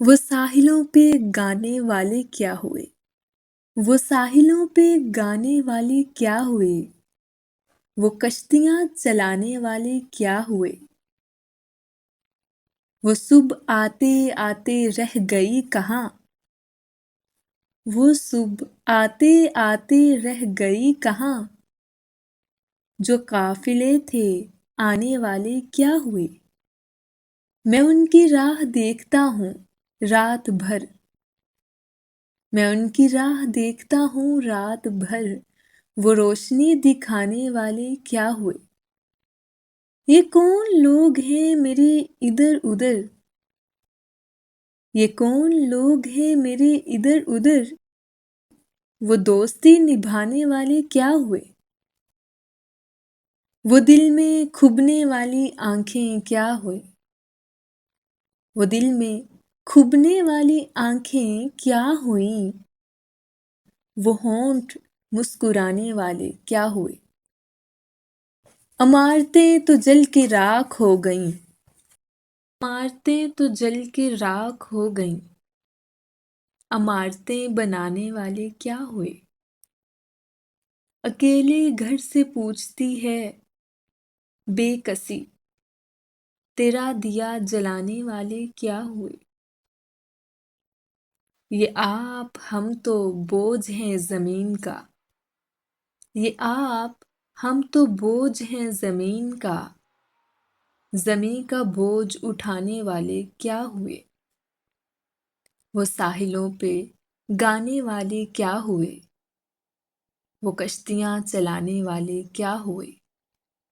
وہ ساحلوں پہ گانے والے کیا ہوئے؟ وہ ساحلوں پہ گانے والے کیا ہوئے؟ وہ کشتیاں چلانے والے کیا ہوئے؟ وہ صبح آتے آتے رہ گئی کہاں؟ وہ صبح آتے آتے رہ گئی کہاں؟ جو قافلے تھے آنے والے کیا ہوئے؟ میں ان کی راہ دیکھتا ہوں رات بھر، میں ان کی راہ دیکھتا ہوں رات بھر، وہ روشنی دکھانے والے کیا ہوئے؟ یہ کون لوگ ہیں میرے ادھر ادھر؟ یہ کون لوگ ہیں میرے ادھر ادھر؟ وہ دوستی نبھانے والے کیا ہوئے؟ وہ دل میں کھبنے والی آنکھیں کیا ہوئے؟ وہ دل میں کھبنے والی آنکھیں کیا ہوئیں؟ وہ ہونٹ مسکرانے والے کیا ہوئے؟ عمارتیں تو جل کے راکھ ہو گئیں، عمارتیں تو جل کے راکھ ہو گئیں، عمارتیں بنانے والے کیا ہوئے؟ اکیلے گھر سے پوچھتی ہے بے کسی، تیرا دیا جلانے والے کیا ہوئے؟ یہ آپ ہم تو بوجھ ہیں زمین کا، یہ آپ ہم تو بوجھ ہیں زمین کا، زمیں کا بوجھ اٹھانے والے کیا ہوئے؟ وہ ساحلوں پہ گانے والے کیا ہوئے؟ وہ کشتیاں چلانے والے کیا ہوئے؟